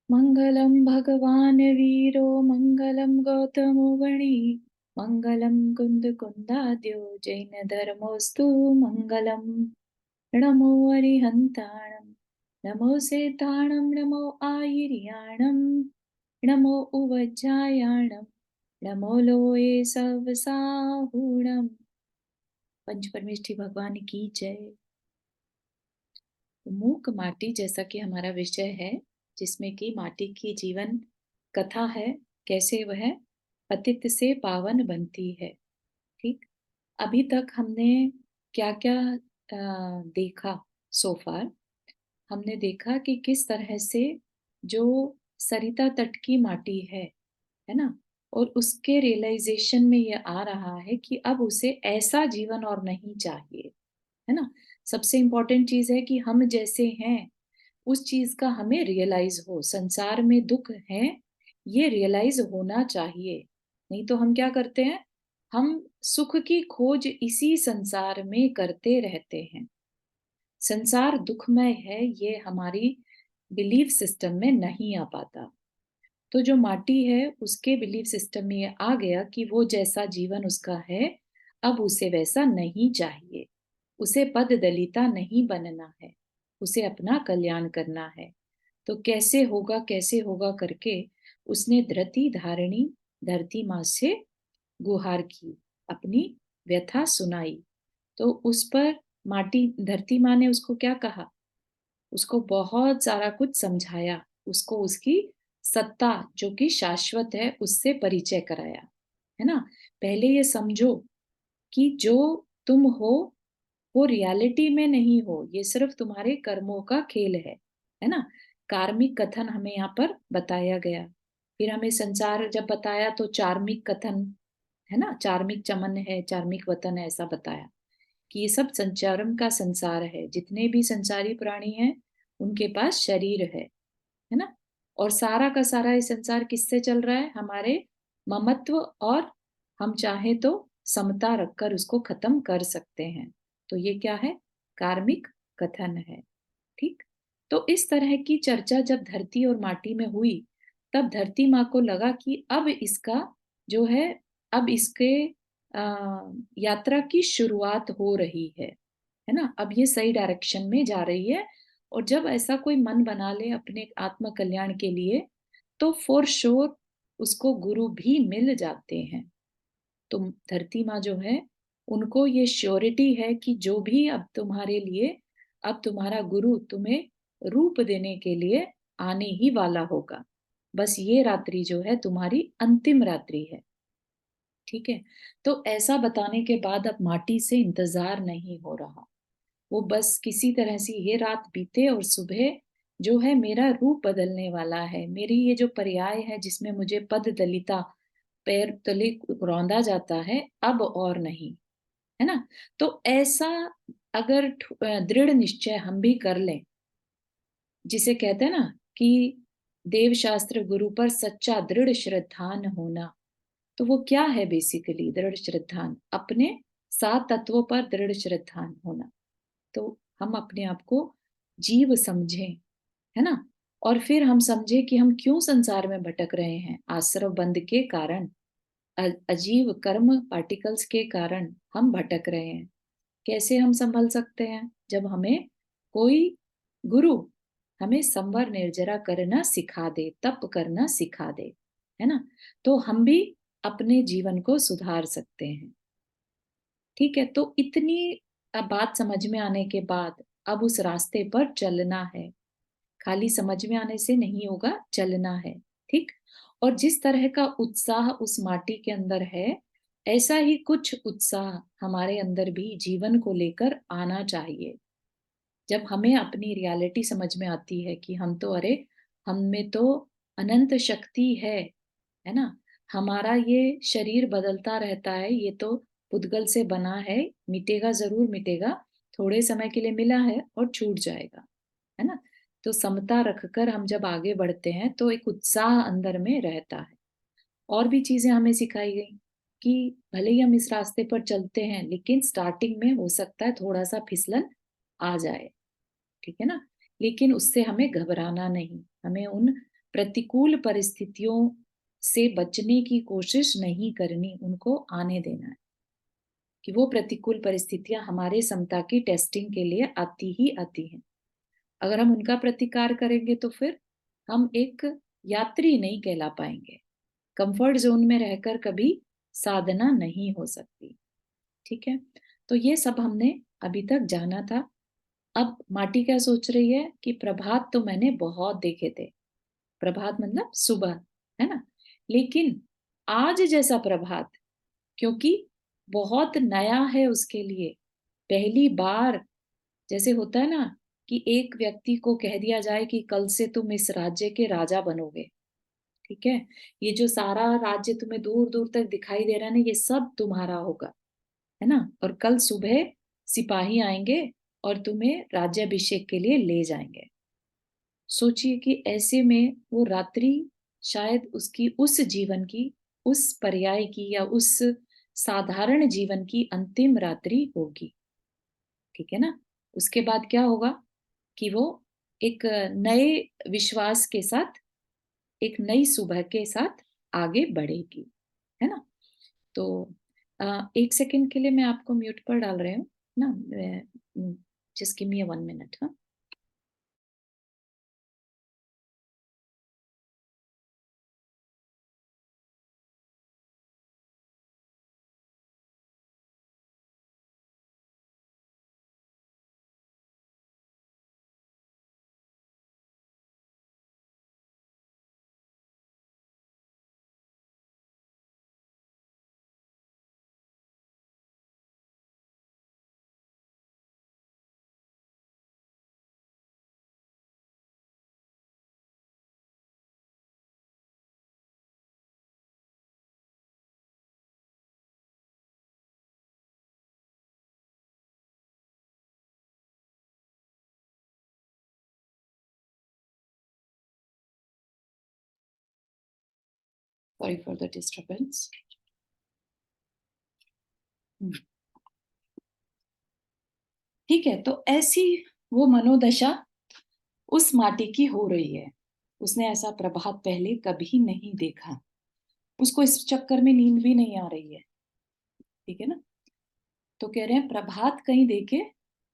मंगलम भगवान वीरो मंगलम गौतमो गणी मंगलम कुंद कुंदाद्यो जैन धर्मोस्तु मंगलम। नमो अरिहंताणं नमो सेताणं नमो आयिर्याणं नमो उवज्जायाणं नमो लोये सवसाहुणम्। पंच परमेष्ठी भगवान की जय। मूक माटी जैसा कि हमारा विषय है, जिसमें कि माटी की जीवन कथा है, कैसे वह पतित से पावन बनती है। ठीक, अभी तक हमने क्या क्या देखा सो फार। हमने देखा कि किस तरह से जो सरिता तट की माटी है ना, और उसके रियलाइजेशन में ये आ रहा है कि अब उसे ऐसा जीवन और नहीं चाहिए, है ना। सबसे इंपॉर्टेंट चीज है कि हम जैसे हैं उस चीज का हमें रियलाइज हो, संसार में दुख है ये रियलाइज होना चाहिए। नहीं तो हम क्या करते हैं, हम सुख की खोज इसी संसार में करते रहते हैं। संसार दुखमय है ये हमारी बिलीफ सिस्टम में नहीं आ पाता। तो जो माटी है उसके बिलीफ सिस्टम में ये आ गया कि वो जैसा जीवन उसका है अब उसे वैसा नहीं चाहिए, उसे पद दलिता नहीं बनना है, उसे अपना कल्याण करना है। तो कैसे होगा करके उसने धरती धारणी धरती माँ से गुहार की, अपनी व्यथा सुनाई। तो उस पर माटी धरती माँ ने उसको क्या कहा, उसको बहुत सारा कुछ समझाया, उसको उसकी सत्ता जो कि शाश्वत है उससे परिचय कराया, है ना। पहले ये समझो कि जो तुम हो वो रियलिटी में नहीं हो, ये सिर्फ तुम्हारे कर्मों का खेल है ना। कार्मिक कथन हमें यहाँ पर बताया गया। फिर हमें संसार जब बताया तो चार्मिक कथन, है ना, चार्मिक चमन है, चार्मिक वतन है, ऐसा बताया कि ये सब संचारम का संसार है। जितने भी संसारी प्राणी हैं उनके पास शरीर है ना। और सारा का सारा ये संसार किससे चल रहा है, हमारे ममत्व और हम चाहे तो समता रखकर उसको खत्म कर सकते हैं। तो ये क्या है, कार्मिक कथन है। ठीक, तो इस तरह की चर्चा जब धरती और माटी में हुई तब धरती माँ को लगा कि अब इसका जो है, अब इसके यात्रा की शुरुआत हो रही है ना। अब ये सही डायरेक्शन में जा रही है। और जब ऐसा कोई मन बना ले अपने आत्म कल्याण के लिए तो फॉर श्योर उसको गुरु भी मिल जाते हैं। तो धरती माँ जो है उनको ये श्योरिटी है कि जो भी अब तुम्हारे लिए, अब तुम्हारा गुरु तुम्हें रूप देने के लिए आने ही वाला होगा। बस ये रात्रि जो है तुम्हारी अंतिम रात्रि है। ठीक है, तो ऐसा बताने के बाद अब माटी से इंतजार नहीं हो रहा। वो बस किसी तरह से ये रात बीते और सुबह जो है मेरा रूप बदलने वाला है, मेरी ये जो पर्याय है जिसमें मुझे पद दलिता पैर तले रौंदा जाता है अब और नहीं, है ना। तो ऐसा अगर दृढ़ निश्चय हम भी कर लें, जिसे कहते हैं ना कि देव शास्त्र गुरु पर सच्चा दृढ़ श्रद्धान होना। तो वो क्या है बेसिकली दृढ़ श्रद्धान, अपने सात तत्वों पर दृढ़ श्रद्धान होना। तो हम अपने आप को जीव समझें, है ना। और फिर हम समझे कि हम क्यों संसार में भटक रहे हैं, आश्रव बंध के कारण, अजीव कर्म पार्टिकल्स के कारण हम भटक रहे हैं। कैसे हम संभल सकते हैं, जब हमें कोई गुरु हमें संवर निर्जरा करना सिखा दे, तप करना सिखा दे, है ना। तो हम भी अपने जीवन को सुधार सकते हैं। ठीक है, तो इतनी बात समझ में आने के बाद अब उस रास्ते पर चलना है। खाली समझ में आने से नहीं होगा, चलना है। ठीक, और जिस तरह का उत्साह उस माटी के अंदर है ऐसा ही कुछ उत्साह हमारे अंदर भी जीवन को लेकर आना चाहिए। जब हमें अपनी रियलिटी समझ में आती है कि हम तो अरे, हम में तो अनंत शक्ति है ना। हमारा ये शरीर बदलता रहता है, ये तो पुद्गल से बना है, मिटेगा जरूर मिटेगा, थोड़े समय के लिए मिला है और छूट जाएगा, है ना। तो समता रखकर हम जब आगे बढ़ते हैं तो एक उत्साह अंदर में रहता है। और भी चीजें हमें सिखाई गई कि भले ही हम इस रास्ते पर चलते हैं लेकिन स्टार्टिंग में हो सकता है थोड़ा सा फिसलन आ जाए, ठीक है ना। लेकिन उससे हमें घबराना नहीं, हमें उन प्रतिकूल परिस्थितियों से बचने की कोशिश नहीं करनी, उनको आने देना है कि वो प्रतिकूल परिस्थितियां हमारे समता की टेस्टिंग के लिए आती ही आती हैं। अगर हम उनका प्रतिकार करेंगे तो फिर हम एक यात्री नहीं कहला पाएंगे। कंफर्ट जोन में रहकर कभी साधना नहीं हो सकती। ठीक है, तो ये सब हमने अभी तक जाना था। अब माटी क्या सोच रही है कि प्रभात तो मैंने बहुत देखे थे, प्रभात मतलब सुबह, है ना, लेकिन आज जैसा प्रभात, क्योंकि बहुत नया है उसके लिए, पहली बार, जैसे होता है ना कि एक व्यक्ति को कह दिया जाए कि कल से तुम इस राज्य के राजा बनोगे, ठीक है, ये जो सारा राज्य तुम्हें दूर दूर तक दिखाई दे रहा है ना, ये सब तुम्हारा होगा, है ना, और कल सुबह सिपाही आएंगे और तुम्हें राज्याभिषेक के लिए ले जाएंगे। सोचिए कि ऐसे में वो रात्रि शायद उसकी उस जीवन की, उस पर्याय की या उस साधारण जीवन की अंतिम रात्रि होगी। ठीक है ना, उसके बाद क्या होगा कि वो एक नए विश्वास के साथ, एक नई सुबह के साथ आगे बढ़ेगी, है ना। तो एक सेकंड के लिए मैं आपको म्यूट पर डाल रही हूँ ना, जस्ट गिव मी 1 मिनट। हाँ, सॉरी फॉर द डिस्टरबेंस। ठीक है, तो ऐसी वो मनोदशा उस माटी की हो रही है। उसने ऐसा प्रभात पहले कभी नहीं देखा, उसको इस चक्कर में नींद भी नहीं आ रही है। ठीक है ना, तो कह रहे हैं प्रभात कहीं देखे,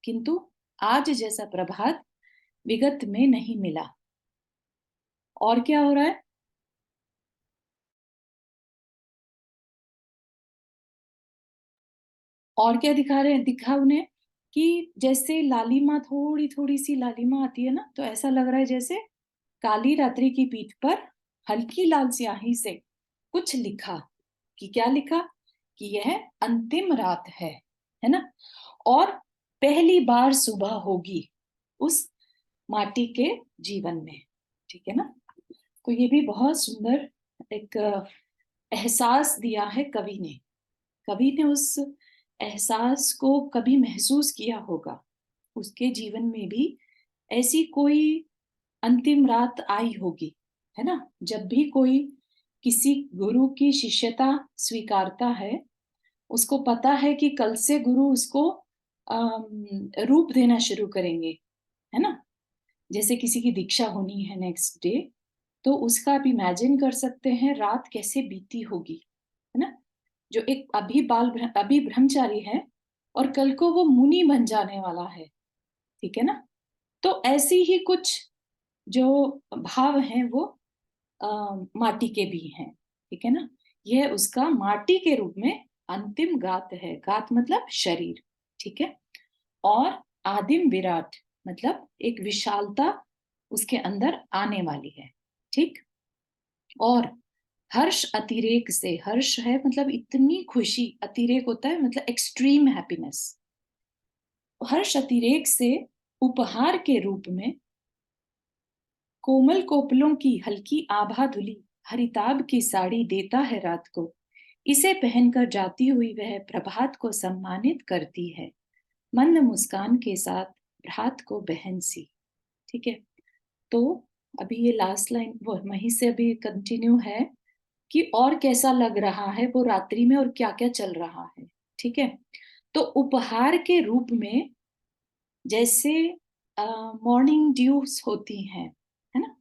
किंतु आज जैसा प्रभात विगत में नहीं मिला। और क्या हो रहा है, और क्या दिखा रहे हैं, दिखा उन्हें कि जैसे लालिमा, थोड़ी थोड़ी सी लालिमा आती है ना, तो ऐसा लग रहा है जैसे काली रात्रि की पीठ पर हल्की लाल स्याही से कुछ लिखा। कि क्या लिखा, कि यह अंतिम रात है ना, और पहली बार सुबह होगी उस माटी के जीवन में। ठीक है ना, तो ये भी बहुत सुंदर एक एहसास दिया है कवि ने। कवि ने उस एहसास को कभी महसूस किया होगा, उसके जीवन में भी ऐसी कोई अंतिम रात आई होगी, है ना। जब भी कोई किसी गुरु की शिष्यता स्वीकारता है, उसको पता है कि कल से गुरु उसको रूप देना शुरू करेंगे, है ना। जैसे किसी की दीक्षा होनी है नेक्स्ट डे, तो उसका आप इमेजिन कर सकते हैं रात कैसे बीती होगी, है ना। जो एक अभी ब्रह्मचारी है और कल को वो मुनि बन जाने वाला है। ठीक है ना, तो ऐसी ही कुछ जो भाव हैं वो माटी के भी हैं। ठीक है ना, यह उसका माटी के रूप में अंतिम गात है। गात मतलब शरीर, ठीक है। और आदिम विराट मतलब एक विशालता उसके अंदर आने वाली है। ठीक, और हर्ष अतिरेक से, हर्ष है मतलब इतनी खुशी, अतिरेक होता है मतलब एक्सट्रीम हैप्पीनेस। हर्ष अतिरेक से उपहार के रूप में कोमल कोपलों की हल्की आभा धुली हरिताभ की साड़ी देता है रात को। इसे पहनकर जाती हुई वह प्रभात को सम्मानित करती है, मंद मुस्कान के साथ रात को बहन सी। ठीक है, तो अभी ये लास्ट लाइन वो वहीं से अभी कंटिन्यू है कि और कैसा लग रहा है वो रात्रि में और क्या क्या चल रहा है। ठीक है, तो उपहार के रूप में जैसे मॉर्निंग ड्यूस होती हैं, है ना,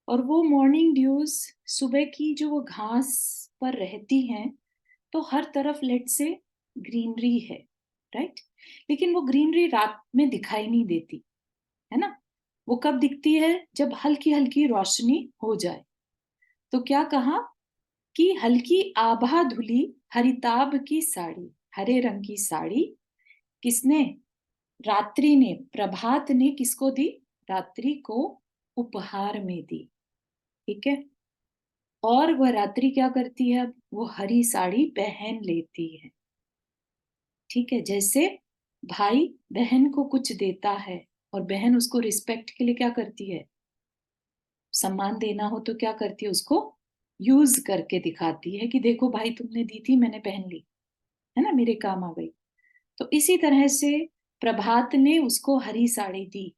और वो मॉर्निंग ड्यूज सुबह की जो वो घास पर रहती हैं, तो हर तरफ लेट से ग्रीनरी है, राइट? लेकिन वो ग्रीनरी रात में दिखाई नहीं देती, है ना? वो कब दिखती है? जब हल्की हल्की रोशनी हो जाए। तो क्या कहा कि हल्की आभा धुली हरिताभ की साड़ी, हरे रंग की साड़ी किसने? रात्रि ने, प्रभात ने किसको दी? रात्रि को उपहार में दी। ठीक है। और वह रात्रि क्या करती है? अब वो हरी साड़ी पहन लेती है। ठीक है। जैसे भाई बहन को कुछ देता है और बहन उसको रिस्पेक्ट के लिए क्या करती है? सम्मान देना हो तो क्या करती है? उसको यूज करके दिखाती है कि देखो भाई, तुमने दी थी, मैंने पहन ली, है ना, मेरे काम आ गई। तो इसी तरह से प्रभात ने उसको हरी साड़ी दी।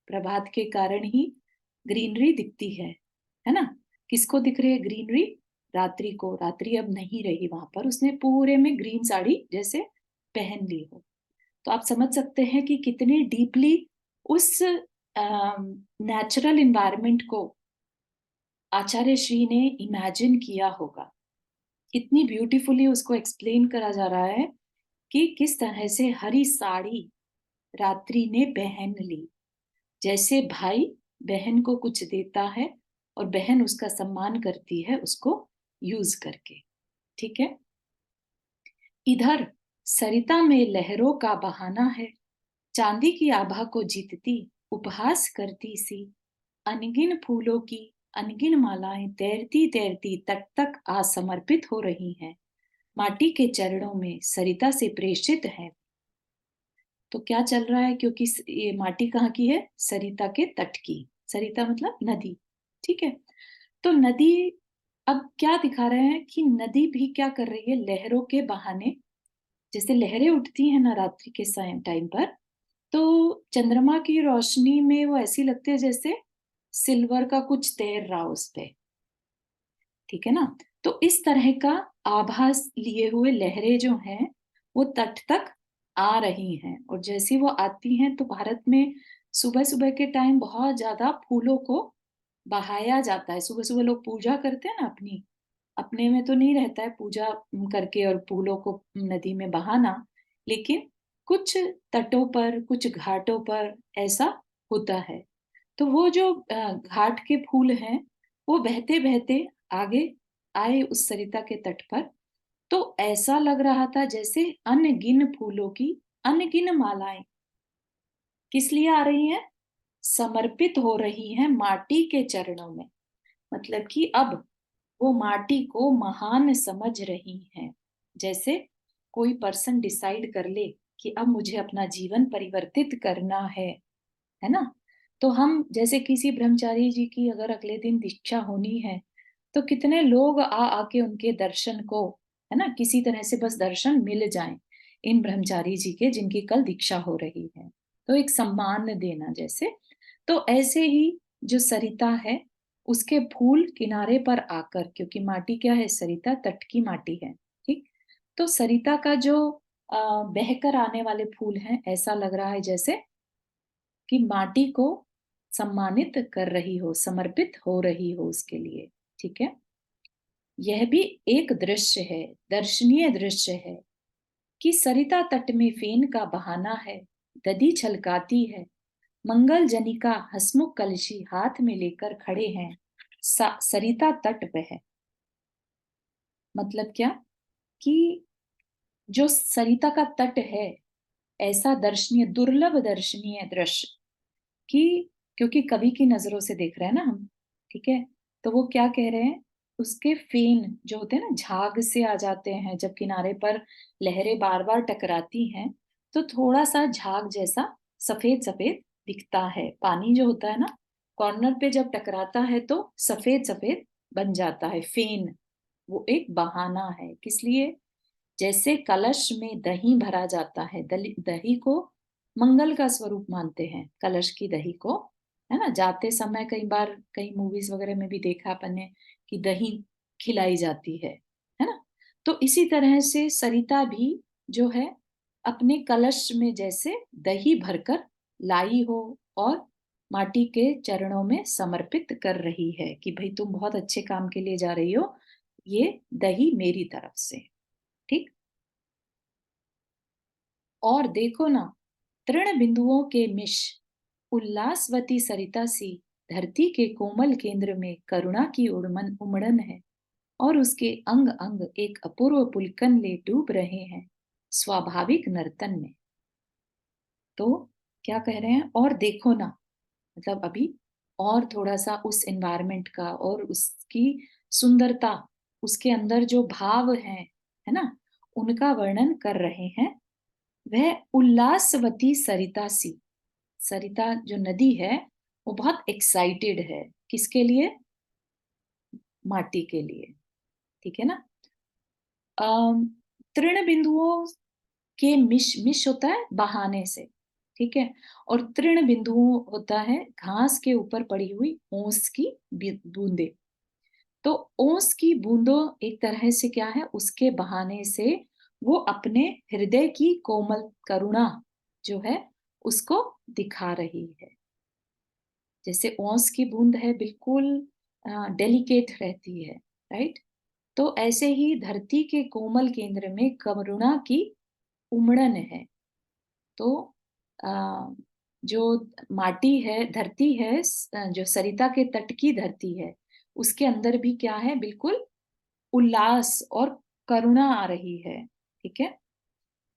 प्रभात के कारण ही ग्रीनरी दिखती है ना? किसको दिख रही है ग्रीनरी? रात्रि को। रात्रि अब नहीं रही वहां पर, उसने पूरे में ग्रीन साड़ी जैसे पहन ली हो। तो आप समझ सकते हैं कि कितनी डीपली उस नेचुरल इन्वायरमेंट को आचार्य श्री ने इमेजिन किया होगा। इतनी ब्यूटीफुली उसको एक्सप्लेन करा जा रहा है कि किस तरह से हरी साड़ी रात्रि ने पहन ली। जैसे भाई बहन को कुछ देता है और बहन उसका सम्मान करती है उसको यूज करके। ठीक है। इधर सरिता में लहरों का बहाना है, चांदी की आभा को जीतती उपहास करती सी, अनगिन फूलों की अनगिन मालाएं तैरती तैरती तट तक असमर्पित हो रही हैं, माटी के चरणों में सरिता से प्रेषित है। तो क्या चल रहा है? क्योंकि ये माटी कहाँ की है? सरिता के तट की। सरिता मतलब नदी। ठीक है। तो नदी अब क्या दिखा रहे हैं कि नदी भी क्या कर रही है? लहरों के बहाने, जैसे लहरें उठती हैं ना रात्रि के टाइम पर, तो चंद्रमा की रोशनी में वो ऐसी लगती है जैसे सिल्वर का कुछ तैर रहा उस पे। ठीक है ना? तो इस तरह का आभास लिए हुए लहरें जो हैं वो तट तक आ रही हैं, और जैसी वो आती हैं तो भारत में सुबह सुबह के टाइम बहुत ज्यादा फूलों को बहाया जाता है। सुबह सुबह लोग पूजा करते हैं ना अपनी, अपने में तो नहीं रहता है पूजा करके और फूलों को नदी में बहाना, लेकिन कुछ तटों पर, कुछ घाटों पर ऐसा होता है। तो वो जो घाट के फूल हैं वो बहते बहते आगे आए उस सरिता के तट पर, तो ऐसा लग रहा था जैसे अनगिन फूलों की अनगिन मालाएं किस लिए आ रही हैं? समर्पित हो रही हैं माटी के चरणों में। मतलब कि अब वो माटी को महान समझ रही हैं। जैसे कोई पर्सन डिसाइड कर ले कि अब मुझे अपना जीवन परिवर्तित करना है ना? तो हम जैसे किसी ब्रह्मचारी जी की अगर अगले दिन दीक्षा होनी है, तो कितने लोग आ आके उनके दर्शन को, है ना, किसी तरह से बस दर्शन मिल जाएं इन ब्रह्मचारी जी के जिनकी कल दीक्षा हो रही है, तो एक सम्मान देना जैसे। तो ऐसे ही जो सरिता है उसके फूल किनारे पर आकर, क्योंकि माटी क्या है? सरिता तट की माटी है। ठीक। तो सरिता का जो बहकर आने वाले फूल हैं, ऐसा लग रहा है जैसे कि माटी को सम्मानित कर रही हो, समर्पित हो रही हो उसके लिए। ठीक है। यह भी एक दृश्य है, दर्शनीय दृश्य है कि सरिता तट में फेन का बहाना है, दधी छलकाती है, मंगल जनिका हसमुख कलशी हाथ में लेकर खड़े हैं, सरिता तट पे है। मतलब क्या? कि जो सरिता का तट है, ऐसा दर्शनीय, दुर्लभ दर्शनीय दृश्य कि, क्योंकि कवि की नजरों से देख रहे हैं ना हम। ठीक है। तो वो क्या कह रहे हैं? उसके फेन जो होते हैं ना, झाग से आ जाते हैं जब किनारे पर लहरें बार बार टकराती हैं, तो थोड़ा सा झाग जैसा सफेद सफेद दिखता है। पानी जो होता है ना, कॉर्नर पे जब टकराता है तो सफेद सफेद बन जाता है फेन। वो एक बहाना है किस लिए? जैसे कलश में दही भरा जाता है, दही को मंगल का स्वरूप मानते हैं, कलश की दही को, है ना? जाते समय कई बार कई मूवीज वगैरह में भी देखा अपन ने कि दही खिलाई जाती है ना? तो इसी तरह से सरिता भी जो है अपने कलश में जैसे दही भरकर लाई हो और माटी के चरणों में समर्पित कर रही है कि भाई तुम बहुत अच्छे काम के लिए जा रही हो, ये दही मेरी तरफ से। ठीक। और देखो ना, तृण बिंदुओं के मिश उल्लासवती सरिता सी धरती के कोमल केंद्र में करुणा की उड़मन उमड़न है, और उसके अंग अंग एक अपूर्व पुलकन ले डूब रहे हैं स्वाभाविक नर्तन में। तो क्या कह रहे हैं, और देखो ना, मतलब अभी और थोड़ा सा उस एनवायरनमेंट का और उसकी सुंदरता, उसके अंदर जो भाव है ना, उनका वर्णन कर रहे हैं। वह उल्लासवती सरिता सी, सरिता जो नदी है वो बहुत एक्साइटेड है, किसके लिए? माटी के लिए। ठीक है ना। तृण बिंदुओं के मिश, मिश होता है बहाने से, ठीक है, और तृण बिंदु होता है घास के ऊपर पड़ी हुई ओस की बूंदे। तो ओस की बूंदों एक तरह से क्या है, उसके बहाने से वो अपने हृदय की कोमल करुणा जो है उसको दिखा रही है। जैसे ओस की बूंद है बिल्कुल डेलिकेट रहती है, राइट। तो ऐसे ही धरती के कोमल केंद्र में करुणा की उमड़न है। तो अ, जो माटी है, धरती है, जो सरिता के तट की धरती है, उसके अंदर भी क्या है, बिल्कुल उल्लास और करुणा आ रही है। ठीक है।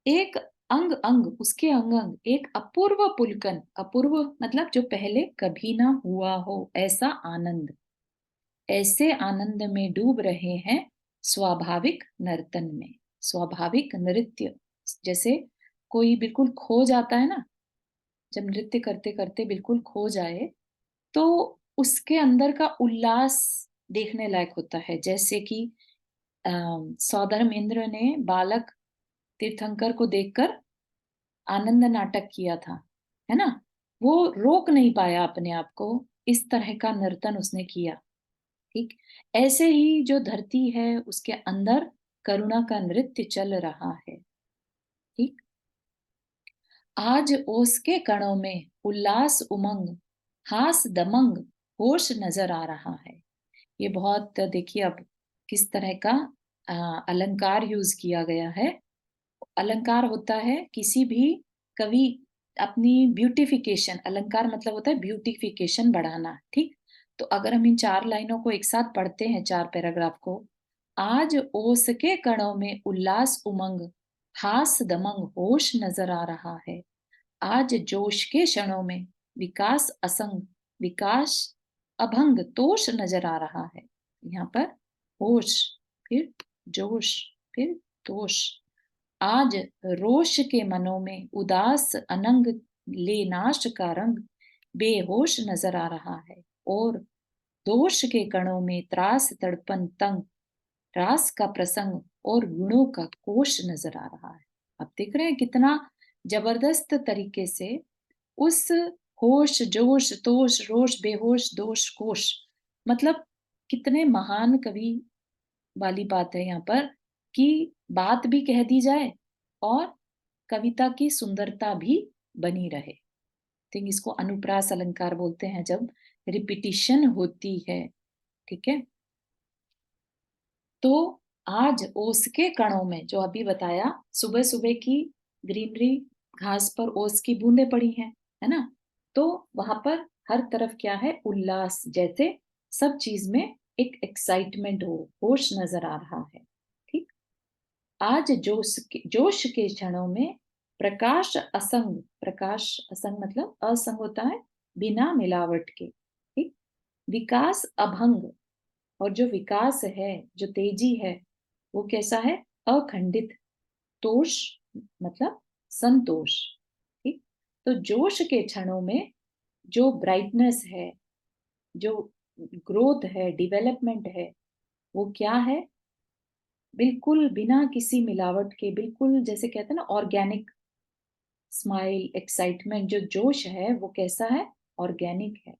एक अंग अंग, उसके अंग अंग एक अपूर्व पुलकन, अपूर्व मतलब जो पहले कभी ना हुआ हो ऐसा आनंद, ऐसे आनंद में डूब रहे हैं स्वाभाविक नर्तन में। स्वाभाविक नृत्य, जैसे कोई बिल्कुल खो जाता है ना, जब नृत्य करते करते बिल्कुल खो जाए, तो उसके अंदर का उल्लास देखने लायक होता है। जैसे कि सौधर्म इंद्र ने बालक तीर्थंकर को देखकर आनंद नाटक किया था, है ना। वो रोक नहीं पाया अपने आप को, इस तरह का नर्तन उसने किया। ठीक। ऐसे ही जो धरती है उसके अंदर करुणा का नृत्य चल रहा है। ठीक। आज ओस के कणों में उल्लास उमंग हास दमंग होश नजर आ रहा है। ये बहुत देखिए अब किस तरह का अलंकार यूज किया गया है। अलंकार होता है किसी भी कवि अपनी ब्यूटिफिकेशन, अलंकार मतलब होता है ब्यूटिफिकेशन बढ़ाना। ठीक। तो अगर हम इन चार लाइनों को एक साथ पढ़ते हैं, चार पैराग्राफ को, आज ओस के कणों में उल्लास उमंग हास दमंग होश नजर आ रहा है। आज जोश के क्षणों में विकास असंग विकास अभंग तोष नजर आ रहा है। यहाँ पर होश, फिर जोश, फिर तोष। आज रोष के मनों में उदास अनंग ले नाश का रंग बेहोश नजर आ रहा है, और दोष के कणों में त्रास तड़पन तंग रास का प्रसंग और गुणों का कोश नजर आ रहा है। आप देख रहे हैं कितना जबरदस्त तरीके से उस होश जोश तोष रोष बेहोश दोष कोश, मतलब कितने महान कवि वाली बात है यहाँ पर, कि बात भी कह दी जाए और कविता की सुंदरता भी बनी रहे। थिंक इसको अनुप्रास अलंकार बोलते हैं, जब रिपीटिशन होती है। ठीक है। तो आज ओस के कणों में, जो अभी बताया, सुबह सुबह की ग्रीनरी, घास पर ओस की बूंदें पड़ी हैं, है ना। तो वहां पर हर तरफ क्या है, उल्लास, जैसे सब चीज में एक एक्साइटमेंट हो, होश नजर आ रहा है। ठीक। आज जोश के क्षणों में प्रकाश असंग, प्रकाश असंग मतलब असंग होता है बिना मिलावट के। ठीक। विकास अभंग, और जो विकास है, जो तेजी है, वो कैसा है, अखंडित। तोष मतलब संतोष। ठीक। तो जोश के क्षणों में जो ब्राइटनेस है, जो ग्रोथ है, डेवलपमेंट है, वो क्या है, बिल्कुल बिना किसी मिलावट के, बिल्कुल जैसे कहते हैं ना ऑर्गेनिक स्माइल, एक्साइटमेंट, जो जोश है वो कैसा है, ऑर्गेनिक है।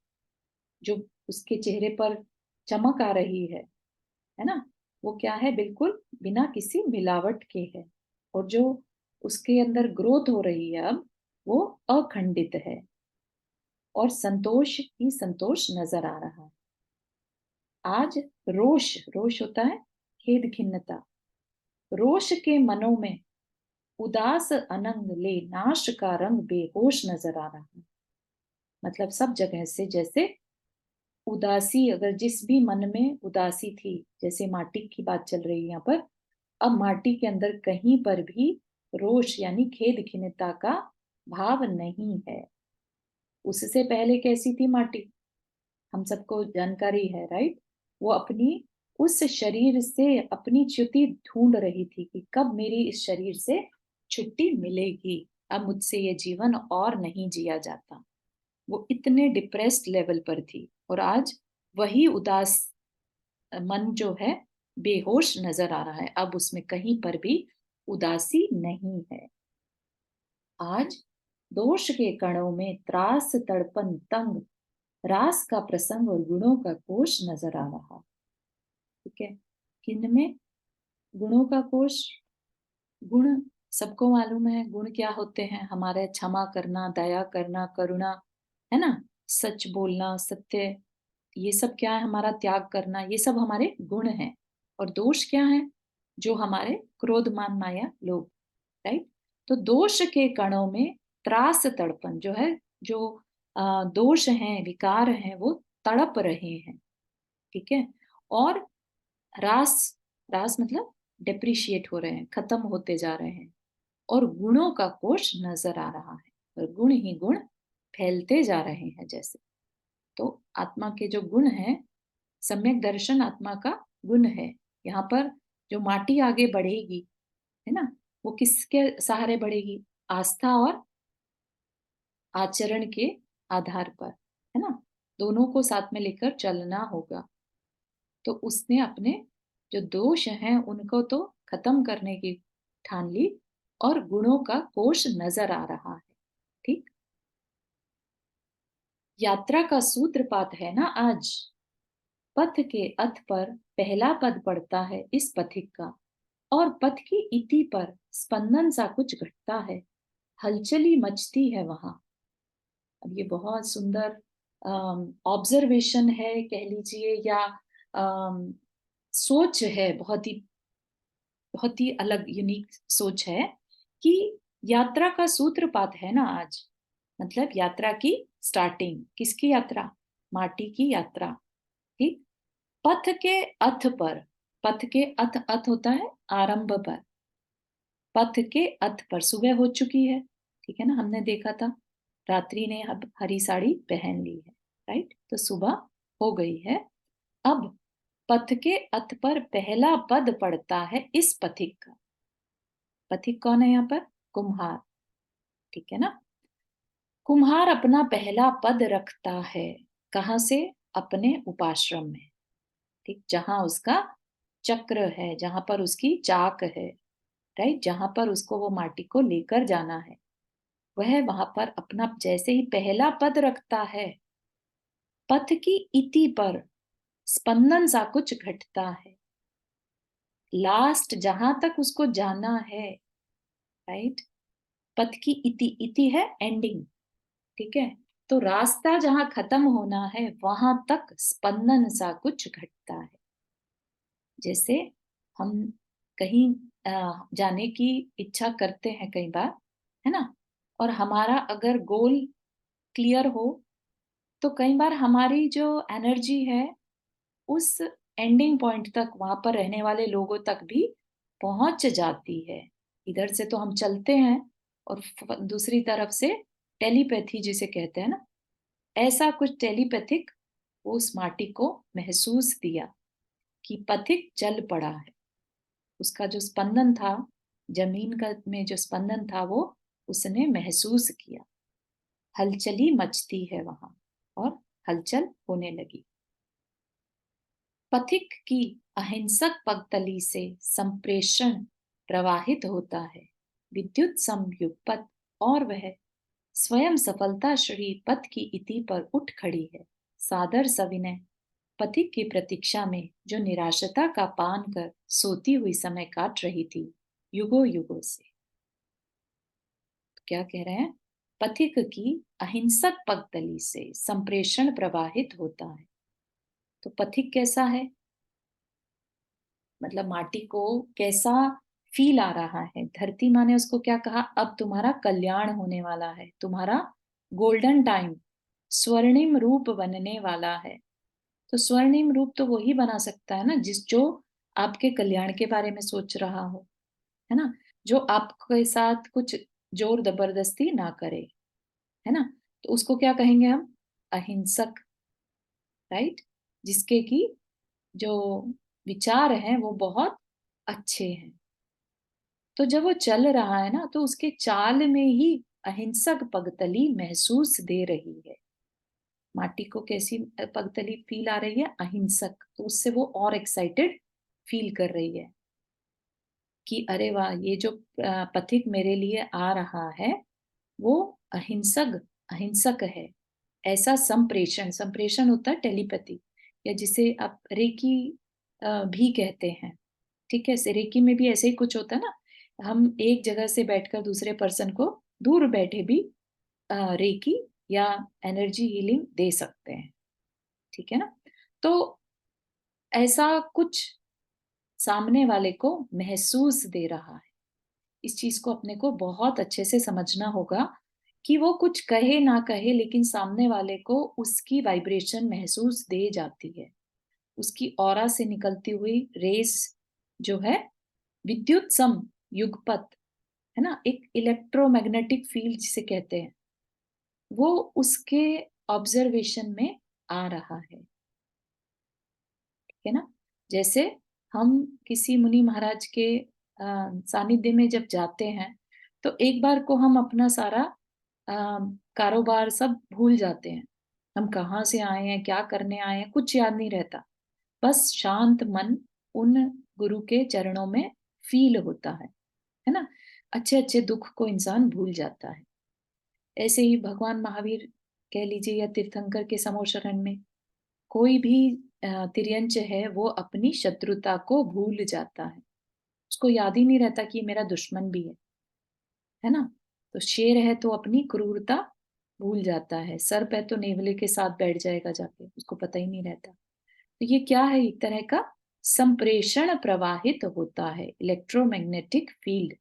जो उसके चेहरे पर चमक आ रही है ना, वो क्या है, बिल्कुल बिना किसी मिलावट के है। और जो उसके अंदर ग्रोथ हो रही है अब, वो अखंडित है। और संतोष ही संतोष नजर आ रहा है। आज रोष, रोष होता है खेद खिन्नता, रोष के मनों में उदास अनंग ले नाश का रंग बेहोश नजर आ रहा है। मतलब सब जगह से जैसे उदासी, अगर जिस भी मन में उदासी थी, जैसे माटी की बात चल रही है यहाँ पर, अब माटी के अंदर कहीं पर भी रोष यानी खेद खिन्नता का भाव नहीं है। उससे पहले कैसी थी माटी, हम सबको जानकारी है, राइट? वो अपनी उस शरीर से अपनी च्युति ढूंढ रही थी कि कब मेरी इस शरीर से छुट्टी मिलेगी, अब मुझसे ये जीवन और नहीं जिया जाता। वो इतने डिप्रेस्ड लेवल पर थी, और आज वही उदास मन जो है बेहोश नजर आ रहा है, अब उसमें कहीं पर भी उदासी नहीं है। आज दोष के कणों में त्रास तड़पन तंग, रास का प्रसंग और गुणों का कोश नजर आ रहा। ठीक है, किन में? गुणों का कोश। गुण सबको मालूम है, गुण क्या होते हैं हमारे? क्षमा करना, दया करना, करुणा, है ना, सच बोलना, सत्य, ये सब क्या है? हमारा त्याग करना, ये सब हमारे गुण हैं। और दोष क्या है? जो हमारे क्रोध मान माया लोभ, राइट? तो दोष के कणों में त्रास तड़पन जो है, जो दोष हैं, विकार हैं, वो तड़प रहे हैं। ठीक है, और रास, रास मतलब डेप्रिशिएट हो रहे हैं, खत्म होते जा रहे हैं, और गुणों का कोश नजर आ रहा है, और गुण ही गुण फैलते जा रहे हैं जैसे। तो आत्मा के जो गुण हैं, सम्यक दर्शन आत्मा का गुण है। यहाँ पर जो माटी आगे बढ़ेगी, है ना, वो किसके सहारे बढ़ेगी? आस्था और आचरण के आधार पर, है ना, दोनों को साथ में लेकर चलना होगा। तो उसने अपने जो दोष हैं उनको तो खत्म करने की ठान ली, और गुणों का कोश नजर आ रहा है। ठीक, यात्रा का सूत्रपात है ना आज। पथ के अथ पर पहला पद पड़ता है इस पथिक का, और पथ की इति पर स्पंदन सा कुछ घटता है, हलचली मचती है वहां। अब ये बहुत सुंदर ऑब्जर्वेशन है कह लीजिए, या अम, सोच है, बहुत ही अलग यूनिक सोच है कि यात्रा का सूत्रपात है ना आज। मतलब यात्रा की स्टार्टिंग, किसकी यात्रा? माटी की यात्रा। ठीक, पथ के अथ पर, पथ के अथ, अथ होता है आरंभ पर, पथ के अथ पर सुबह हो चुकी है। ठीक है ना, हमने देखा था रात्रि ने अब हरी साड़ी पहन ली है, राइट? तो सुबह हो गई है। अब पथ के अथ पर पहला पद पड़ता है इस पथिक का। पथिक कौन है यहाँ पर? कुम्हार। ठीक है ना, कुम्हार अपना पहला पद रखता है कहाँ से? अपने उपाश्रम में। ठीक, जहां उसका चक्र है, जहां पर उसकी चाक है, राइट, जहां पर उसको वो माटी को लेकर जाना है, वह वहां पर अपना जैसे ही पहला पद रखता है, पथ की इति पर स्पंदन सा कुछ घटता है। लास्ट जहां तक उसको जाना है, राइट, पथ की इति, इति है एंडिंग। ठीक है, तो रास्ता जहां खत्म होना है वहां तक स्पंदन सा कुछ घटता है। जैसे हम कहीं जाने की इच्छा करते हैं कई बार, है ना, और हमारा अगर गोल क्लियर हो, तो कई बार हमारी जो एनर्जी है उस एंडिंग पॉइंट तक, वहां पर रहने वाले लोगों तक भी पहुंच जाती है। इधर से तो हम चलते हैं, और दूसरी तरफ से टेलीपैथी जिसे कहते हैं ना, ऐसा कुछ टेलीपैथिक उस माटी को महसूस दिया कि पथिक चल पड़ा है। उसका जो स्पंदन था, जमीन का में जो स्पंदन था, वो उसने महसूस किया। हलचली मचती है वहां, और हलचल होने लगी। पथिक की अहिंसक पगतली से संप्रेषण प्रवाहित होता है, विद्युत संयुगपथ, और वह स्वयं सफलता श्री पथ की इति पर उठ खड़ी है, सादर सविनय पथिक की प्रतीक्षा में, जो निराशता का पान कर सोती हुई समय काट रही थी युगों युगों से। क्या कह रहे हैं? पथिक की अहिंसक पगतली से संप्रेषण प्रवाहित होता है। तो पथिक कैसा है? मतलब माटी को कैसा फील आ रहा है। धरती माँ ने उसको क्या कहा? अब तुम्हारा कल्याण होने वाला है, तुम्हारा गोल्डन टाइम, स्वर्णिम रूप बनने वाला है। तो स्वर्णिम रूप तो वही बना सकता है ना जिस जो आपके कल्याण के बारे में सोच रहा हो, है ना? जो आपके साथ कुछ जोर जबरदस्ती ना करे, है ना? तो उसको क्या कहेंगे हम? अहिंसक, राइट? जिसके की जो विचार हैं वो बहुत अच्छे हैं। तो जब वो चल रहा है ना, तो उसके चाल में ही अहिंसक पगतली महसूस दे रही है। माटी को कैसी पगतली फील आ रही है? अहिंसक। तो उससे वो और एक्साइटेड फील कर रही है कि अरे वाह, ये जो पथिक मेरे लिए आ रहा है वो अहिंसक अहिंसक है। ऐसा संप्रेषण, संप्रेषण होता है टेलीपैथी, या जिसे आप रेकी भी कहते हैं। ठीक है, रेकी में भी ऐसे ही कुछ होता है ना। हम एक जगह से बैठकर दूसरे पर्सन को दूर बैठे भी रेकी या एनर्जी हीलिंग दे सकते हैं। ठीक है ना? तो ऐसा कुछ सामने वाले को महसूस दे रहा है। इस चीज को अपने को बहुत अच्छे से समझना होगा कि वो कुछ कहे ना कहे, लेकिन सामने वाले को उसकी वाइब्रेशन महसूस दे जाती है। उसकी ऑरा से निकलती हुई रेस जो है, विद्युत सम युगपत, है ना, एक इलेक्ट्रोमैग्नेटिक फील्ड जिसे कहते हैं, वो उसके ऑब्जर्वेशन में आ रहा है। ठीक है ना? जैसे हम किसी मुनि महाराज के सानिध्य में जब जाते हैं, तो एक बार को हम अपना सारा कारोबार सब भूल जाते हैं। हम कहाँ से आए हैं, क्या करने आए हैं, कुछ याद नहीं रहता। बस शांत मन उन गुरु के चरणों में फील होता है ना? अच्छे-अच्छे दुख को इंसान भूल जाता है। ऐसे ही भगवान महावीर कह लीजिए या तीर्थंकर के समोशरण में कोई भी तिर्यंच है, वो अपनी शत्रुता को भूल जाता है। उसको याद ही नहीं रहता कि ये मेरा दुश्मन भी है ना? तो शेर है तो अपनी क्रूरता भूल जाता है। सर्प है तो नेवले के साथ बैठ जाएगा जाके, उसको पता ही नहीं रहता। तो ये क्या है? एक तरह का संप्रेषण प्रवाहित होता है, इलेक्ट्रोमैग्नेटिक फील्ड,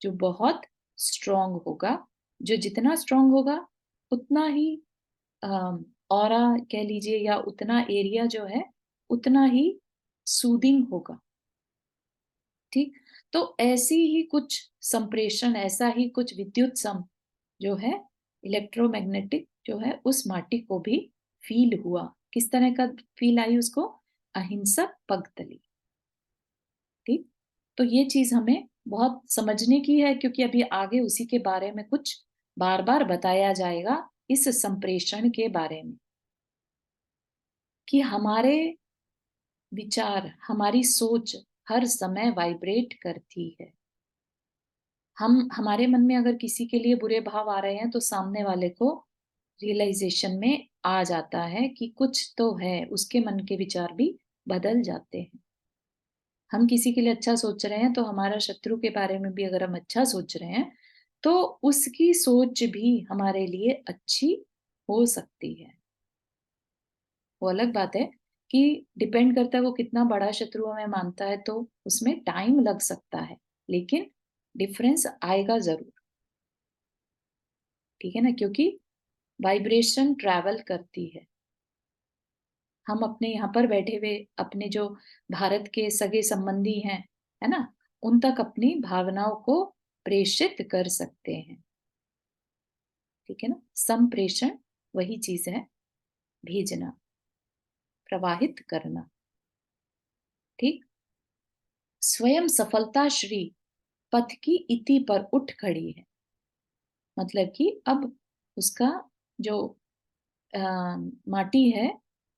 जो बहुत स्ट्रांग होगा। जो जितना स्ट्रांग होगा उतना ही ऑरा कह लीजिए, या उतना एरिया जो है उतना ही सूदिंग होगा। ठीक? तो ऐसी ही कुछ संप्रेषण, ऐसा ही कुछ विद्युत सम जो है, इलेक्ट्रोमैग्नेटिक जो है, उस माटी को भी फील हुआ। किस तरह का फील आई उसको? अहिंसक पगतली। ठीक? तो ये चीज हमें बहुत समझने की है, क्योंकि अभी आगे उसी के बारे में कुछ बार बार बताया जाएगा, इस संप्रेषण के बारे में, कि हमारे विचार, हमारी सोच हर समय वाइब्रेट करती है। हम हमारे मन में अगर किसी के लिए बुरे भाव आ रहे हैं, तो सामने वाले को रियलाइजेशन में आ जाता है कि कुछ तो है, उसके मन के विचार भी बदल जाते हैं। हम किसी के लिए अच्छा सोच रहे हैं, तो हमारा शत्रु के बारे में भी अगर हम अच्छा सोच रहे हैं, तो उसकी सोच भी हमारे लिए अच्छी हो सकती है। वो अलग बात है कि डिपेंड करता है वो कितना बड़ा शत्रु हमें मानता है, तो उसमें टाइम लग सकता है, लेकिन डिफरेंस आएगा ज़रूर। ठीक है ना? क्योंकि वाइब्रेशन ट्रैवल करती है। हम अपने यहाँ पर बैठे हुए अपने जो भारत के सगे-संबंधी हैं, है ना? उन तक अपनी भावनाओं को प्रेषित कर सकते हैं। ठीक है ना? संप्रेषण वही चीज़ है, भेजना, प्रवाहित करना। ठीक? स्वयं सफलता श्री पथ की इति पर उठ खड़ी है। मतलब कि अब उसका जो अ, माटी है,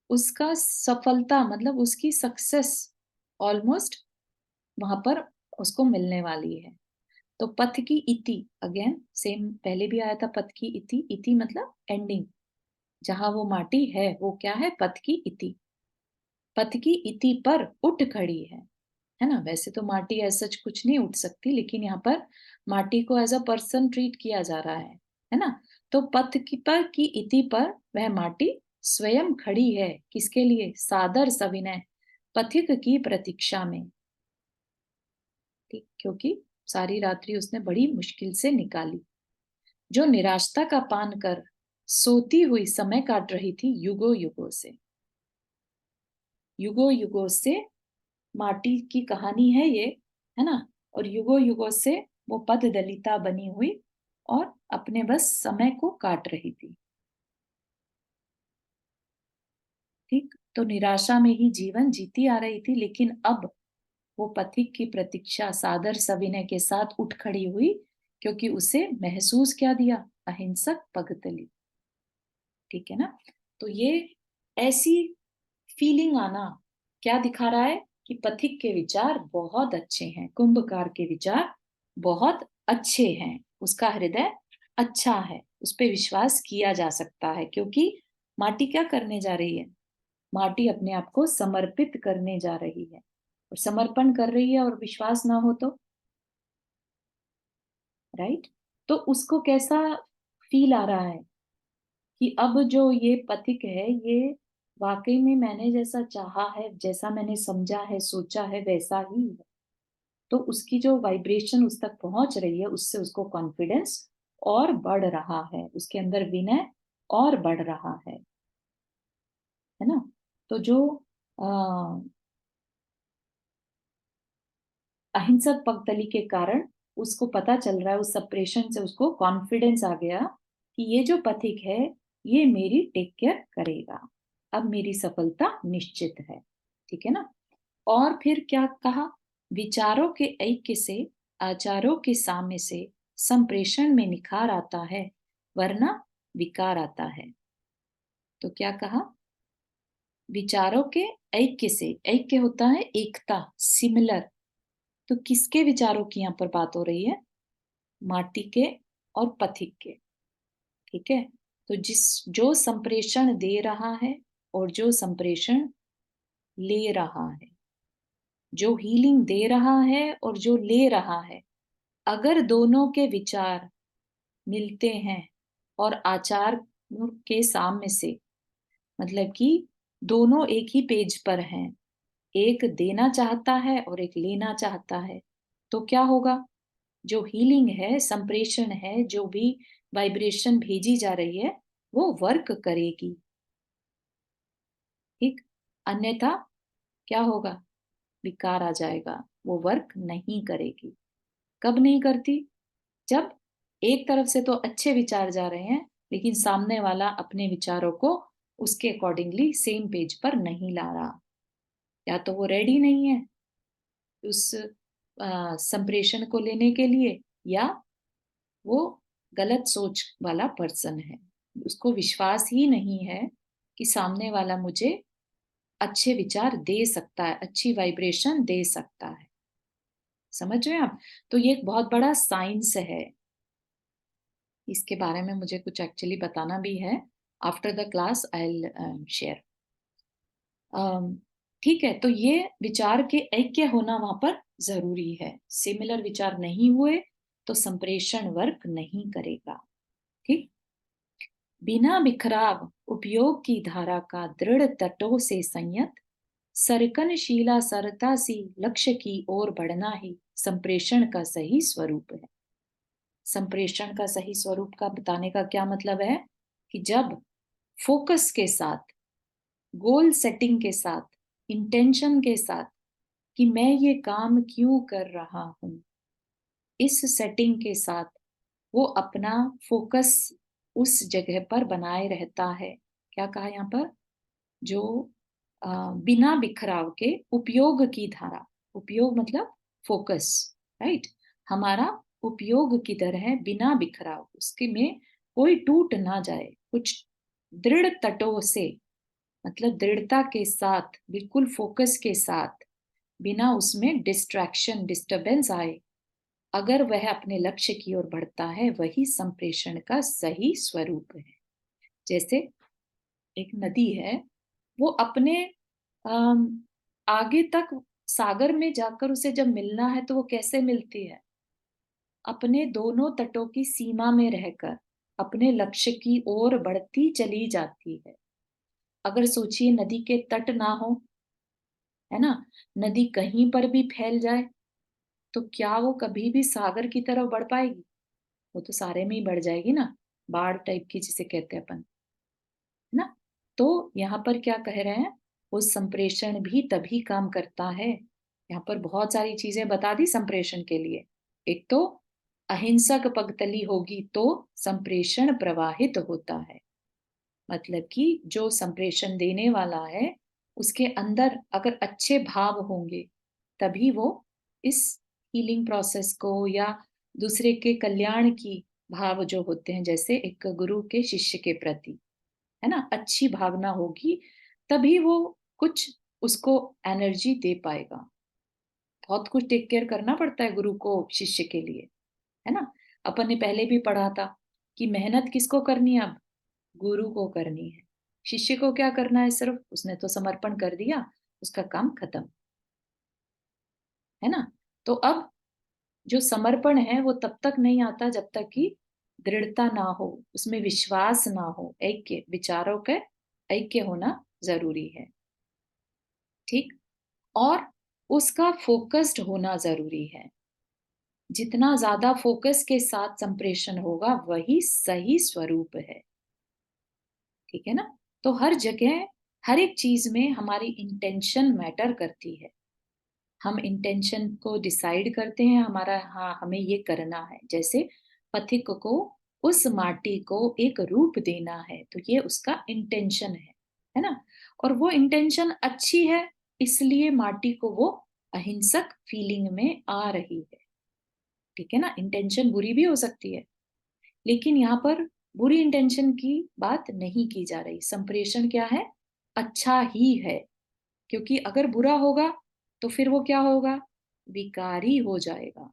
उसका सफलता मतलब उसकी सक्सेस ऑलमोस्ट वहां पर उसको मिलने वाली है। तो पथ की इति, अगेन सेम पहले भी आया था, पथ की इति, इति मतलब एंडिंग। जहां वो माटी है वो क्या है? पथ की इति। पथ की इति पर उठ खड़ी है ना? वैसे तो माटी एज सच कुछ नहीं उठ सकती, लेकिन यहाँ पर माटी को एज अ पर्सन ट्रीट किया जा रहा है ना? तो पथ की इति पर वह माटी स्वयं खड़ी है, किसके लिए? सादर सविनय, पथिक की प्रतीक्षा में। ठीक, क्योंकि सारी रात्रि उसने बड़ी मुश्किल से निकाली। जो निराशता का पान कर सोती हुई समय काट रही थी युगों युगों से। युगों युगों से माटी की कहानी है ये, है ना? और युगों युगों से वो पद दलिता बनी हुई और अपने बस समय को काट रही थी। ठीक, तो निराशा में ही जीवन जीती आ रही थी, लेकिन अब वो पथिक की प्रतीक्षा सादर सविनय के साथ उठ खड़ी हुई, क्योंकि उसे महसूस क्या दिया? अहिंसक पगतली। ठीक है ना? तो ये ऐसी फीलिंग आना क्या दिखा रहा है? कि पथिक के विचार बहुत अच्छे हैं, कुंभकार के विचार बहुत अच्छे हैं, उसका हृदय अच्छा है, उस पर विश्वास किया जा सकता है, क्योंकि माटी क्या करने जा रही है? माटी अपने आप को समर्पित करने जा रही है, और समर्पण कर रही है और विश्वास ना हो तो, राइट? तो उसको कैसा फील आ रहा है कि अब जो ये पथिक है, ये वाकई में मैंने जैसा चाहा है, जैसा मैंने समझा है, सोचा है, वैसा ही है। तो उसकी जो वाइब्रेशन उस तक पहुंच रही है, उससे उसको कॉन्फिडेंस और बढ़ रहा है, उसके अंदर विनय और बढ़ रहा है ना? तो जो अहिंसक पगतली के कारण उसको पता चल रहा है, उस सप्रेशन से उसको कॉन्फिडेंस आ गया कि ये जो पथिक है, ये मेरी टेक केयर करेगा, अब मेरी सफलता निश्चित है। ठीक है ना? और फिर क्या कहा? विचारों के ऐक्य से, आचारों के साम्य से संप्रेषण में निखार आता है, वरना विकार आता है। तो क्या कहा? विचारों के ऐक्य से, ऐक्य होता है एकता, सिमिलर। तो किसके विचारों की यहाँ पर बात हो रही है? माटी के और पथिक के। ठीक है? तो जो संप्रेषण दे रहा है और जो संप्रेषण ले रहा है, जो हीलिंग दे रहा है और जो ले रहा है, अगर दोनों के विचार मिलते हैं और आचार के साम्य से, मतलब कि दोनों एक ही पेज पर हैं, एक देना चाहता है और एक लेना चाहता है, तो क्या होगा? जो हीलिंग है, संप्रेषण है, जो भी वाइब्रेशन भेजी जा रही है, वो वर्क करेगी। ठीक, अन्यथा क्या होगा? विकार आ जाएगा, वो वर्क नहीं करेगी। कब नहीं करती? जब एक तरफ से तो अच्छे विचार जा रहे हैं, लेकिन सामने वाला अपने विचारों को उसके अकॉर्डिंगली सेम पेज पर नहीं ला रहा, या तो वो रेडी नहीं है उस संप्रेषण को लेने के लिए, या वो गलत सोच वाला पर्सन है, उसको विश्वास ही नहीं है कि सामने वाला मुझे अच्छे विचार दे सकता है, अच्छी वाइब्रेशन दे सकता है। समझ रहे हैं आप? तो ये एक बहुत बड़ा साइंस है। इसके बारे में मुझे कुछ एक्चुअली बताना भी है। After the class I will share. ठीक है, तो ये विचार के ऐक्य होना वहां पर जरूरी है। सिमिलर विचार नहीं हुए तो संप्रेषण वर्क नहीं करेगा। ठीक, बिना बिखराव उपयोग की धारा का दृढ़ तटों से संयत सरकनशीला सरता सी लक्ष्य की ओर बढ़ना ही संप्रेषण का सही स्वरूप है। संप्रेषण का सही स्वरूप का बताने का क्या मतलब है? कि जब फोकस के साथ, गोल सेटिंग के साथ, इंटेंशन के साथ, कि मैं ये काम क्यों कर रहा हूं, इस सेटिंग के साथ वो अपना फोकस उस जगह पर बनाए रहता है। क्या कहा यहाँ पर? जो बिना बिखराव के उपयोग की धारा, उपयोग मतलब फोकस, राइट? हमारा उपयोग की तरह है, बिना बिखराव, उसके में कोई टूट ना जाए, कुछ दृढ़ तटों से, मतलब दृढ़ता के साथ, बिल्कुल फोकस के साथ, बिना उसमें डिस्ट्रैक्शन, डिस्टरबेंस आए, अगर वह अपने लक्ष्य की ओर बढ़ता है, वही संप्रेषण का सही स्वरूप है। जैसे एक नदी है, वो अपने अम, आगे तक सागर में जाकर उसे जब मिलना है तो वो कैसे मिलती है? अपने दोनों तटों की सीमा में रहकर, अपने लक्ष्य की ओर बढ़ती चली जाती है। अगर सोचिए नदी के तट ना हो, है ना? नदी कहीं पर भी फैल जाए, तो क्या वो कभी भी सागर की तरफ बढ़ पाएगी? वो तो सारे में ही बढ़ जाएगी ना, बाढ़ टाइप की जिसे कहते हैं अपन, है ना? तो यहाँ पर क्या कह रहे हैं, वो संप्रेषण भी तभी काम करता है। यहाँ पर बहुत सारी चीजें बता दी संप्रेषण के लिए। एक तो अहिंसक पगतली होगी तो संप्रेषण प्रवाहित होता है। मतलब कि जो संप्रेषण देने वाला है, उसके अंदर अगर अच्छे भाव होंगे, तभी वो इस हीलिंग प्रोसेस को या दूसरे के कल्याण की भाव जो होते हैं, जैसे एक गुरु के शिष्य के प्रति, है ना, अच्छी भावना होगी, तभी वो कुछ उसको एनर्जी दे पाएगा। बहुत कुछ टेक केयर करना पड़ता है गुरु को शिष्य के लिए, है ना? अपन ने पहले भी पढ़ा था कि मेहनत किसको करनी है अब? गुरु को करनी है। शिष्य को क्या करना है? सिर्फ उसने तो समर्पण कर दिया, उसका काम खत्म, है ना? तो अब जो समर्पण है वो तब तक नहीं आता जब तक कि दृढ़ता ना हो, उसमें विश्वास ना हो, ऐक्य, विचारों का ऐक्य होना जरूरी है, ठीक? और उसका फोकस्ड होना जरूरी है। जितना ज्यादा फोकस के साथ संप्रेषण होगा वही सही स्वरूप है, ठीक है ना? तो हर जगह, हर एक चीज में हमारी इंटेंशन मैटर करती है। हम इंटेंशन को डिसाइड करते हैं, हमारा हाँ हमें ये करना है। जैसे पथिक को उस माटी को एक रूप देना है, तो ये उसका इंटेंशन है ना? और वो इंटेंशन अच्छी है, इसलिए माटी को वो अहिंसक फीलिंग में आ रही है, ठीक है ना? इंटेंशन बुरी भी हो सकती है, लेकिन यहाँ पर बुरी इंटेंशन की बात नहीं की जा रही। संप्रेषण क्या है? अच्छा ही है, क्योंकि अगर बुरा होगा तो फिर वो क्या होगा? विकारी हो जाएगा,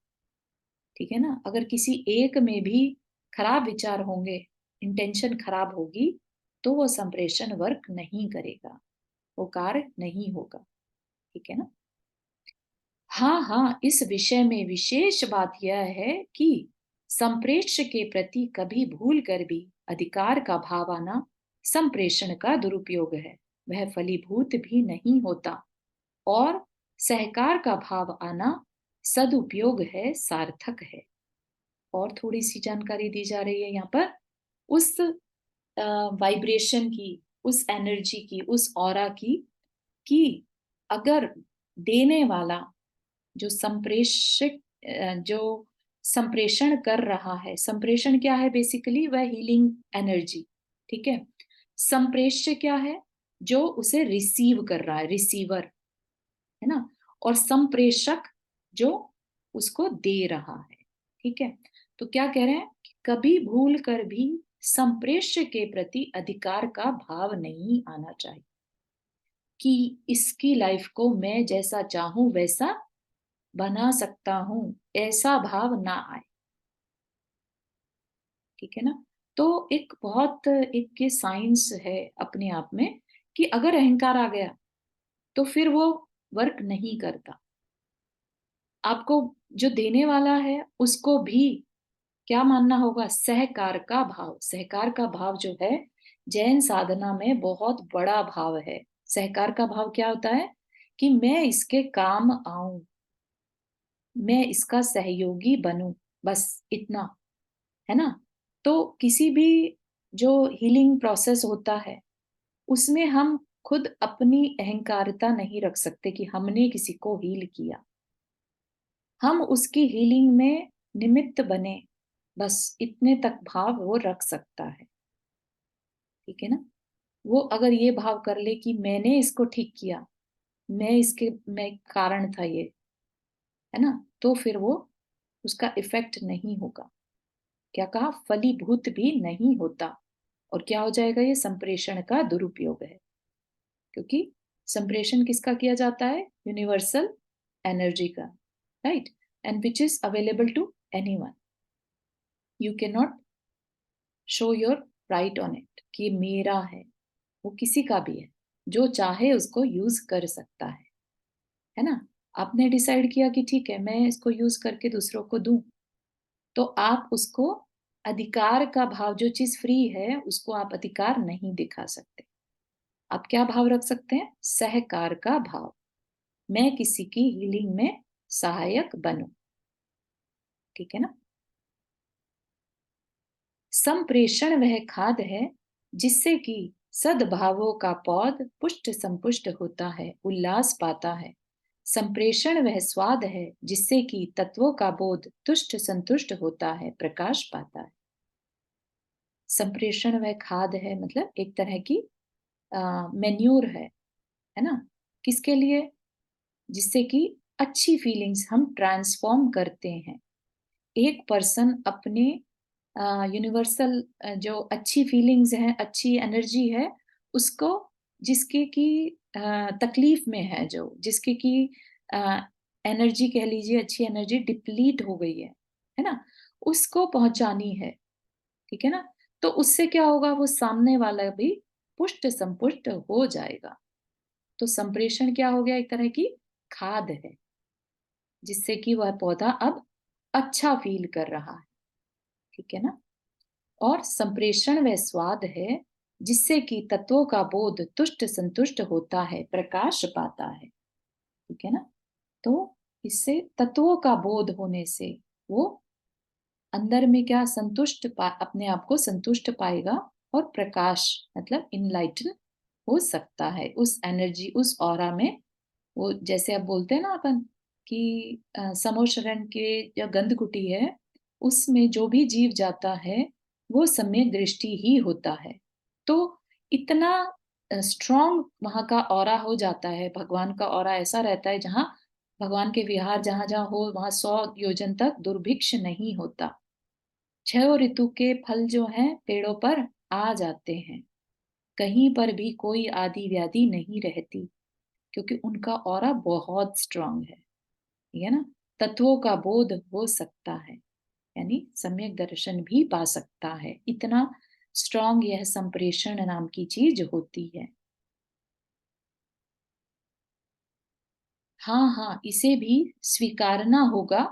ठीक है ना? अगर किसी एक में भी खराब विचार होंगे, इंटेंशन खराब होगी, तो वो संप्रेषण वर्क नहीं करेगा, वो कार्य नहीं होगा, ठीक है ना? हाँ हाँ, इस विषय में विशेष बात यह है कि संप्रेष्य के प्रति कभी भूल कर भी अधिकार का भाव आना संप्रेषण का दुरुपयोग है, वह फलीभूत भी नहीं होता। और सहकार का भाव आना सदुपयोग है, सार्थक है। और थोड़ी सी जानकारी दी जा रही है यहाँ पर उस वाइब्रेशन की, उस एनर्जी की, उस ऑरा की, कि अगर देने वाला जो संप्रेषक जो संप्रेषण कर रहा है, संप्रेषण क्या है? बेसिकली वह हीलिंग एनर्जी, ठीक है? संप्रेष्य क्या है? जो उसे रिसीव कर रहा है, रिसीवर, है ना? और संप्रेषक जो उसको दे रहा है, ठीक है? तो क्या कह रहे हैं कि कभी भूल कर भी संप्रेष्य के प्रति अधिकार का भाव नहीं आना चाहिए, कि इसकी लाइफ को मैं जैसा चाहूं वैसा बना सकता हूं, ऐसा भाव ना आए, ठीक है ना? तो एक बहुत एक ये साइंस है अपने आप में, कि अगर अहंकार आ गया तो फिर वो वर्क नहीं करता। आपको जो देने वाला है उसको भी क्या मानना होगा? सहकार का भाव। सहकार का भाव जो है जैन साधना में बहुत बड़ा भाव है। सहकार का भाव क्या होता है? कि मैं इसके काम आऊं, मैं इसका सहयोगी बनूं, बस इतना, है ना? तो किसी भी जो हीलिंग प्रोसेस होता है, उसमें हम खुद अपनी अहंकारता नहीं रख सकते कि हमने किसी को हील किया। हम उसकी हीलिंग में निमित्त बने, बस इतने तक भाव वो रख सकता है, ठीक है ना? वो अगर ये भाव कर ले कि मैंने इसको ठीक किया, मैं कारण था ये, है ना? तो फिर वो उसका इफेक्ट नहीं होगा। क्या कहा? फलीभूत भी नहीं होता। और क्या हो जाएगा? ये संप्रेषण का दुरुपयोग है, क्योंकि संप्रेषण किसका किया जाता है? यूनिवर्सल एनर्जी का, right? And which is available to anyone. You can not show your right on it कि मेरा है, वो किसी का भी है, जो चाहे उसको यूज कर सकता है ना? आपने डिसाइड किया कि ठीक है मैं इसको यूज करके दूसरों को दूं, तो आप उसको अधिकार का भाव, जो चीज फ्री है उसको आप अधिकार नहीं दिखा सकते। आप क्या भाव रख सकते हैं? सहकार का भाव। मैं किसी की हीलिंग में सहायक बनूं। ठीक है ना? संप्रेषण वह खाद है जिससे कि सद्भावों का पौध पुष्ट संपुष्ट होता है, उल्लास पाता है। संप्रेषण वह स्वाद है जिससे कि तत्वों का बोध तुष्ट संतुष्ट होता है, प्रकाश पाता है। संप्रेषण वह खाद है मतलब एक तरह की मेन्यूर है ना? किसके लिए? जिससे कि अच्छी फीलिंग्स हम ट्रांसफॉर्म करते हैं। एक पर्सन अपने यूनिवर्सल जो अच्छी फीलिंग्स हैं, अच्छी एनर्जी है, उसको जिसके की तकलीफ में है, जो जिसके की एनर्जी कह लीजिए, अच्छी एनर्जी डिप्लीट हो गई है ना? उसको पहुंचानी है। ठीक है ना? तो उससे क्या होगा? वो सामने वाला भी पुष्ट संपुष्ट हो जाएगा। तो संप्रेषण क्या हो गया? एक तरह की खाद है जिससे कि वह पौधा अब अच्छा फील कर रहा है। ठीक है ना? और संप्रेषण वह स्वाद है जिससे कि तत्वों का बोध तुष्ट संतुष्ट होता है, प्रकाश पाता है। ठीक है ना? तो इससे तत्वों का बोध होने से वो अंदर में क्या अपने आप को संतुष्ट पाएगा और प्रकाश मतलब इनलाइटन हो सकता है उस एनर्जी, उस ऑरा में। वो जैसे अब बोलते हैं ना अपन कि समोशरण के जो गंध कुटी है, उसमें जो भी जीव जाता है वो सम्यक दृष्टि ही होता है। तो इतना स्ट्रांग वहां का ऑरा हो जाता है। भगवान का ऑरा ऐसा रहता है जहां भगवान के विहार जहां जहां हो वहां 100 योजन तक दुर्भिक्ष नहीं होता। 6 ऋतु के फल जो हैं पेड़ों पर आ जाते हैं। कहीं पर भी कोई आदि व्याधि नहीं रहती, क्योंकि उनका ऑरा बहुत स्ट्रांग है। ठीक है ना? तत्वों का बोध हो सकता है, यानी सम्यक दर्शन भी पा सकता है। इतना स्ट्रांग यह संप्रेषण नाम की चीज होती है। हाँ हाँ, इसे भी स्वीकारना होगा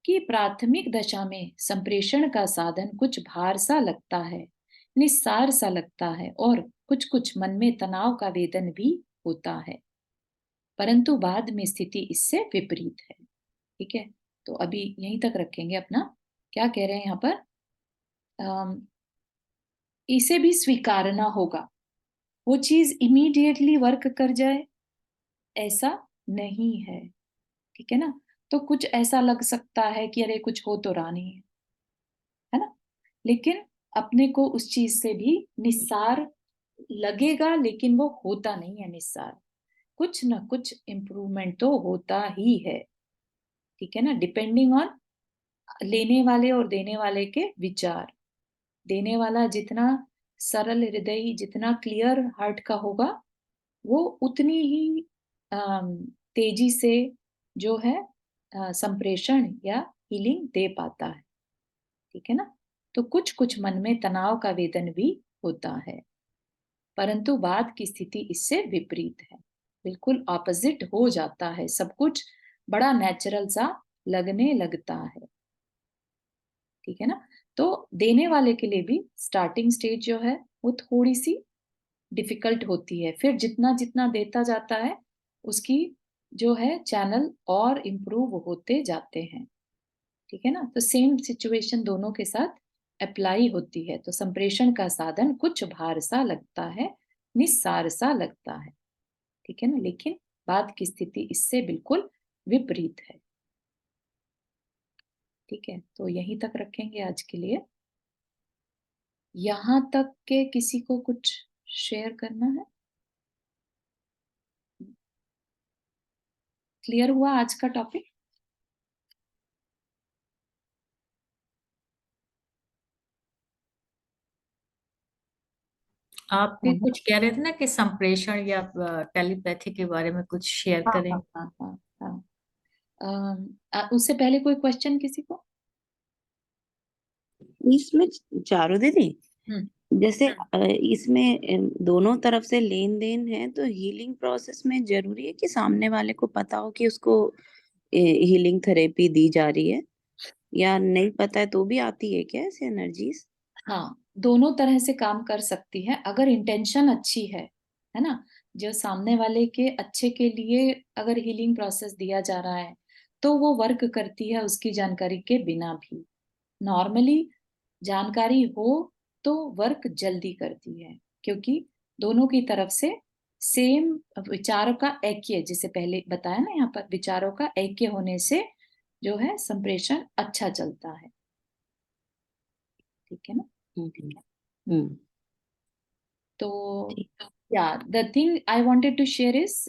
कि प्राथमिक दशा में संप्रेषण का साधन कुछ भार सा लगता है, निस्सार सा लगता है, और कुछ कुछ मन में तनाव का वेदन भी होता है। परंतु बाद में स्थिति इससे विपरीत है। ठीक है? तो अभी यहीं तक रखेंगे अपना। क्या कह रहे हैं यहाँ पर? अम, इसे भी स्वीकारना होगा। वो चीज इमीडिएटली वर्क कर जाए ऐसा नहीं है। ठीक है ना? तो कुछ ऐसा लग सकता है कि अरे कुछ हो तो रहा नहीं है ना? लेकिन अपने को उस चीज से भी निस्सार लगेगा, लेकिन वो होता नहीं है निस्सार। कुछ ना कुछ इम्प्रूवमेंट तो होता ही है। ठीक है ना? डिपेंडिंग ऑन लेने वाले और देने वाले के विचार। देने वाला जितना सरल हृदय, जितना क्लियर हार्ट का होगा, वो उतनी ही तेजी से जो है संप्रेषण या हीलिंग दे पाता है। ठीक है ना? तो कुछ कुछ मन में तनाव का वेदन भी होता है, परंतु बाद की स्थिति इससे विपरीत है। बिल्कुल ऑपोजिट हो जाता है। सब कुछ बड़ा नेचुरल सा लगने लगता है। ठीक है ना? तो देने वाले के लिए भी स्टार्टिंग स्टेज जो है वो थोड़ी सी डिफिकल्ट होती है। फिर जितना जितना देता जाता है उसकी जो है चैनल और इम्प्रूव होते जाते हैं। ठीक है ना? तो सेम सिचुएशन दोनों के साथ अप्लाई होती है। तो संप्रेषण का साधन कुछ भार सा लगता है, निस्सार सा लगता है। ठीक है ना? लेकिन बाद की स्थिति इससे बिल्कुल विपरीत है। ठीक है? तो यहीं तक रखेंगे आज के लिए। यहां तक के किसी को कुछ शेयर करना है? क्लियर हुआ आज का टॉपिक? आप भी कुछ कह रहे थे ना कि संप्रेषण या टेलीपैथी के बारे में कुछ शेयर हाँ करें। हाँ हाँ हाँ हाँ। उससे पहले कोई क्वेश्चन किसी को? इसमें चारू दीदी, हम्म। जैसे इसमें दोनों तरफ से लेन देन है, तो हीलिंग प्रोसेस में जरूरी है कि सामने वाले को पता हो कि उसको हीलिंग थेरेपी दी जा रही है। या नहीं पता है तो भी आती है क्या ऐसे एनर्जीज? हाँ, दोनों तरह से काम कर सकती है अगर इंटेंशन अच्छी है ना। जो सामने वाले के अच्छे के लिए अगर हीलिंग प्रोसेस दिया जा रहा है तो वो वर्क करती है उसकी जानकारी के बिना भी। नॉर्मली जानकारी हो तो वर्क जल्दी करती है, क्योंकि दोनों की तरफ से सेम विचारों का ऐक्य, जिसे पहले बताया ना, यहाँ पर विचारों का ऐक्य होने से जो है संप्रेषण अच्छा चलता है। ठीक है ना। हम्म हम्म, तो ठीक। yeah, the thing I wanted to share is